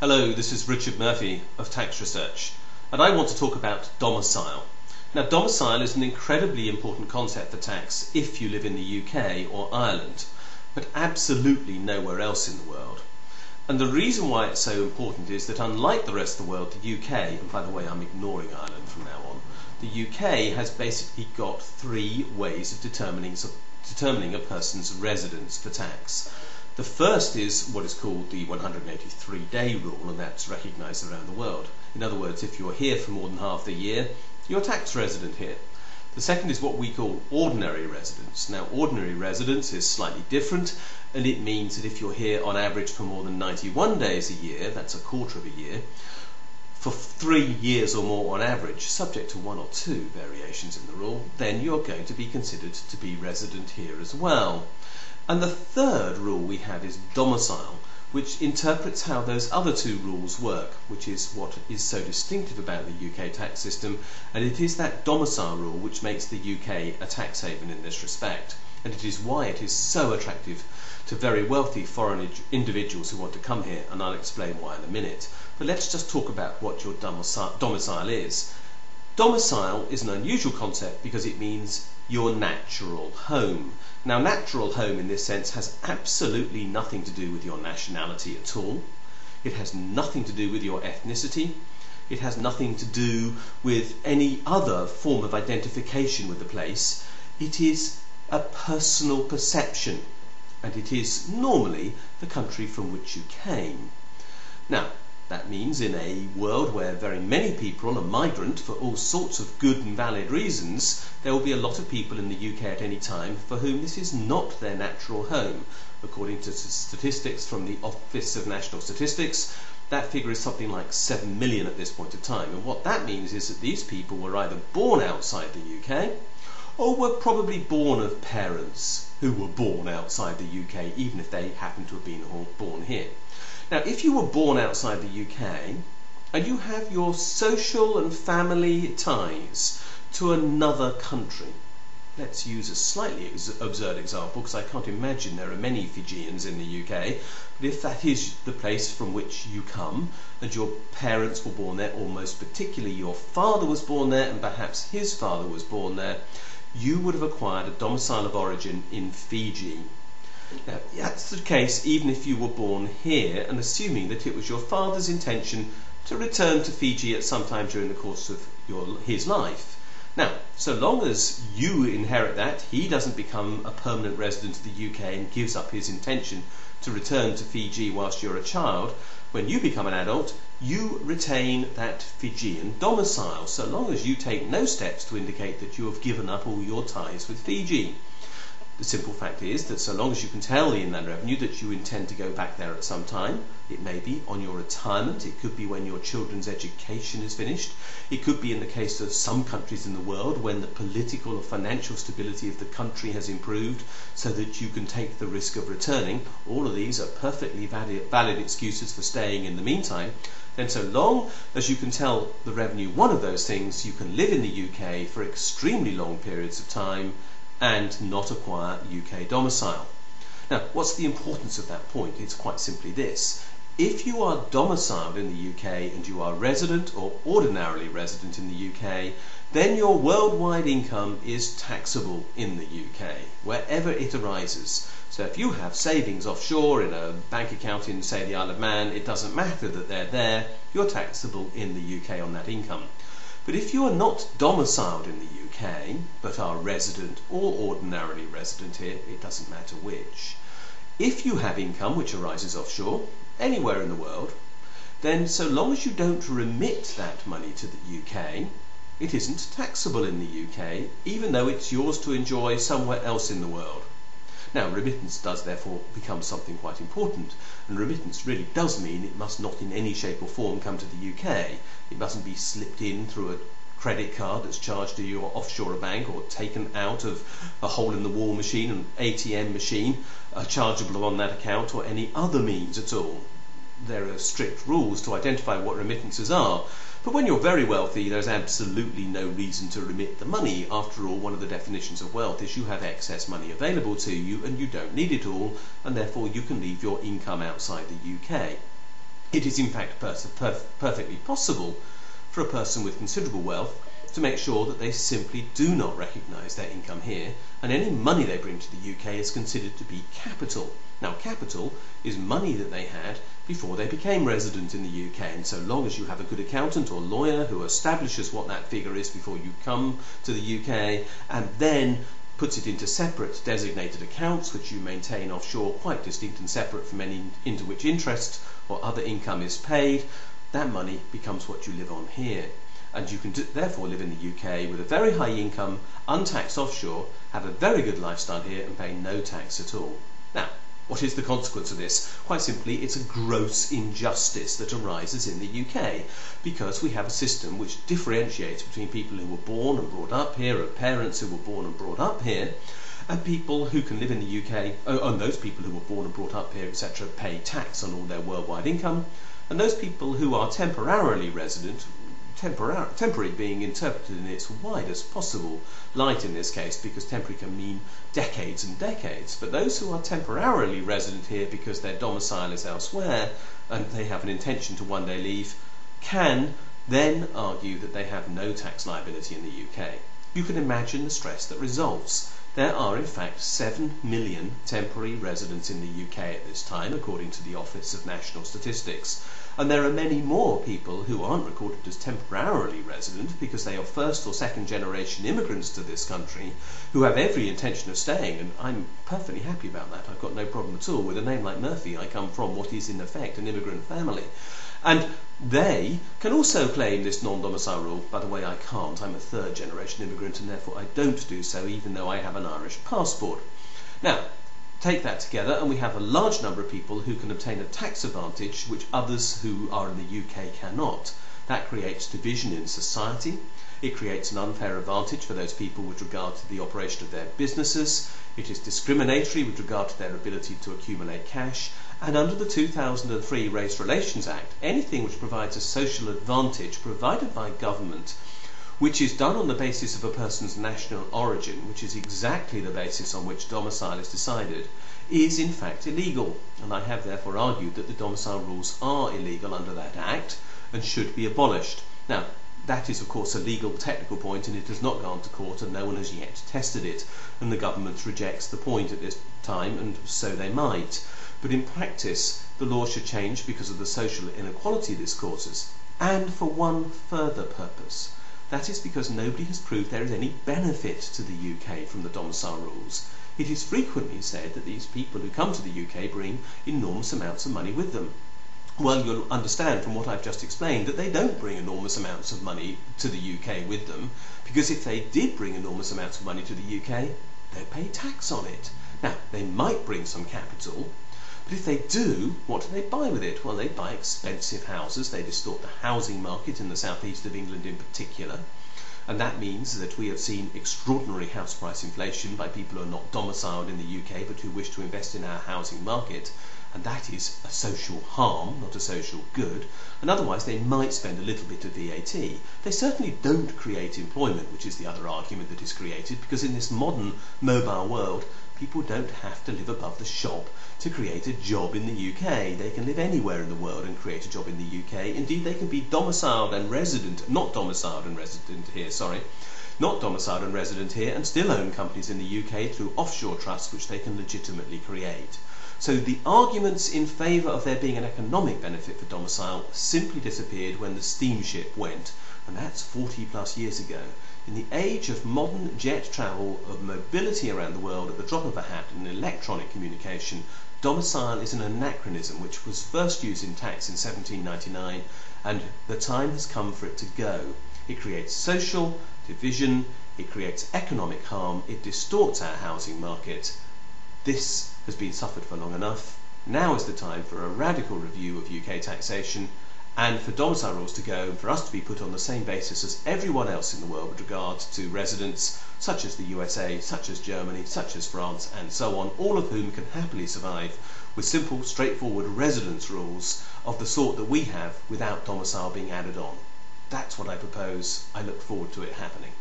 Hello, this is Richard Murphy of Tax Research, and I want to talk about domicile. Now, domicile is an incredibly important concept for tax if you live in the UK or Ireland, but absolutely nowhere else in the world. And the reason why it's so important is that unlike the rest of the world, the UK, and by the way I'm ignoring Ireland from now on, the UK has basically got three ways of determining a person's residence for tax. The first is what is called the 183-day rule, and that's recognised around the world. In other words, if you're here for more than half the year, you're a tax resident here. The second is what we call ordinary residence. Now, ordinary residence is slightly different, and it means that if you're here on average for more than 91 days a year, that's a quarter of a year, for 3 years or more on average, subject to one or two variations in the rule, then you're going to be considered to be resident here as well. And the third rule we have is domicile, which interprets how those other two rules work, which is what is so distinctive about the UK tax system, and it is that domicile rule which makes the UK a tax haven in this respect. And it is why it is so attractive to very wealthy foreign individuals who want to come here, and I'll explain why in a minute. But let's just talk about what your domicile is. Domicile is an unusual concept because it means your natural home. Now, natural home in this sense has absolutely nothing to do with your nationality at all. It has nothing to do with your ethnicity. It has nothing to do with any other form of identification with the place. It is a personal perception, and it is normally the country from which you came. Now, that means in a world where very many people are migrant for all sorts of good and valid reasons, there will be a lot of people in the UK at any time for whom this is not their natural home. According to statistics from the Office of National Statistics, that figure is something like 7 million at this point of time. And what that means is that these people were either born outside the UK or were probably born of parents who were born outside the UK, even if they happened to have been born here. Now, if you were born outside the UK and you have your social and family ties to another country, let's use a slightly absurd example because I can't imagine there are many Fijians in the UK, but if that is the place from which you come and your parents were born there, or most particularly your father was born there and perhaps his father was born there, you would have acquired a domicile of origin in Fiji. Now, that's the case even if you were born here, and assuming that it was your father's intention to return to Fiji at some time during the course of his life. Now, so long as you inherit that, he doesn't become a permanent resident of the UK and gives up his intention to return to Fiji whilst you're a child. When you become an adult, you retain that Fijian domicile, so long as you take no steps to indicate that you have given up all your ties with Fiji. The simple fact is that so long as you can tell the Inland Revenue that you intend to go back there at some time, it may be on your retirement, it could be when your children's education is finished, it could be in the case of some countries in the world when the political or financial stability of the country has improved so that you can take the risk of returning. All of these are perfectly valid excuses for staying in the meantime. Then so long as you can tell the revenue one of those things, you can live in the UK for extremely long periods of time and not acquire UK domicile. Now, what's the importance of that point? It's quite simply this. If you are domiciled in the UK and you are resident or ordinarily resident in the UK, then your worldwide income is taxable in the UK, wherever it arises. So if you have savings offshore in a bank account in, say, the Isle of Man, it doesn't matter that they're there, you're taxable in the UK on that income. But if you are not domiciled in the UK, but are resident or ordinarily resident here, it doesn't matter which. If you have income which arises offshore, anywhere in the world, then so long as you don't remit that money to the UK, it isn't taxable in the UK, even though it's yours to enjoy somewhere else in the world. Now, remittance does therefore become something quite important, and remittance really does mean it must not in any shape or form come to the UK. It mustn't be slipped in through a credit card that's charged to your offshore bank, or taken out of a hole-in-the-wall machine, an ATM machine, chargeable on that account, or any other means at all. There are strict rules to identify what remittances are, but when you're very wealthy, there's absolutely no reason to remit the money. After all, one of the definitions of wealth is you have excess money available to you and you don't need it all, and therefore you can leave your income outside the UK. It is in fact perfectly possible for a person with considerable wealth to make sure that they simply do not recognise their income here, and any money they bring to the UK is considered to be capital. Now, capital is money that they had before they became resident in the UK, and so long as you have a good accountant or lawyer who establishes what that figure is before you come to the UK, and then puts it into separate designated accounts which you maintain offshore, quite distinct and separate from any into which interest or other income is paid, that money becomes what you live on here. And you can therefore live in the UK with a very high income, untaxed offshore, have a very good lifestyle here and pay no tax at all. Now, what is the consequence of this? Quite simply, it's a gross injustice that arises in the UK, because we have a system which differentiates between people who were born and brought up here, or parents who were born and brought up here, and people who can live in the UK, and those people who were born and brought up here, etc., pay tax on all their worldwide income, and those people who are temporarily resident, temporary being interpreted in its widest possible light in this case, because temporary can mean decades and decades, but those who are temporarily resident here because their domicile is elsewhere and they have an intention to one day leave, can then argue that they have no tax liability in the UK. You can imagine the stress that results. There are in fact 7 million temporary residents in the UK at this time, according to the Office of National Statistics. And there are many more people who aren't recorded as temporarily resident because they are first or second generation immigrants to this country who have every intention of staying, and I'm perfectly happy about that. I've got no problem at all. With a name like Murphy, I come from what is in effect an immigrant family. And they can also claim this non-domicile rule. By the way, I can't. I'm a third generation immigrant, and therefore I don't do so, even though I have an Irish passport. Now, take that together and we have a large number of people who can obtain a tax advantage which others who are in the UK cannot. That creates division in society. It creates an unfair advantage for those people with regard to the operation of their businesses. It is discriminatory with regard to their ability to accumulate cash. And under the 2003 Race Relations Act, anything which provides a social advantage provided by government, which is done on the basis of a person's national origin, which is exactly the basis on which domicile is decided, is in fact illegal. And I have therefore argued that the domicile rules are illegal under that Act and should be abolished. Now, that is of course a legal technical point, and it has not gone to court and no one has yet tested it, and the government rejects the point at this time, and so they might. But in practice, the law should change because of the social inequality this causes, and for one further purpose. That is because nobody has proved there is any benefit to the UK from the domicile rules. It is frequently said that these people who come to the UK bring enormous amounts of money with them. Well, you'll understand from what I've just explained that they don't bring enormous amounts of money to the UK with them, because if they did bring enormous amounts of money to the UK, they'd pay tax on it. Now, they might bring some capital, but if they do, what do they buy with it? Well, they buy expensive houses. They distort the housing market in the southeast of England in particular. And that means that we have seen extraordinary house price inflation by people who are not domiciled in the UK but who wish to invest in our housing market. And that is a social harm, not a social good. And otherwise they might spend a little bit of VAT. They certainly don't create employment, which is the other argument that is created, because in this modern mobile world, people don't have to live above the shop to create a job in the UK. They can live anywhere in the world and create a job in the UK. Indeed, they can be domiciled and resident, not domiciled and resident here, and still own companies in the UK through offshore trusts which they can legitimately create. So the arguments in favour of there being an economic benefit for domicile simply disappeared when the steamship went, and that's 40 plus years ago. In the age of modern jet travel, of mobility around the world at the drop of a hat and electronic communication, domicile is an anachronism which was first used in tax in 1799, and the time has come for it to go. It creates social division, it creates economic harm, it distorts our housing market. This has been suffered for long enough. Now is the time for a radical review of UK taxation, and for domicile rules to go, and for us to be put on the same basis as everyone else in the world with regard to residents such as the USA, such as Germany, such as France, and so on, all of whom can happily survive with simple, straightforward residence rules of the sort that we have without domicile being added on. That's what I propose. I look forward to it happening.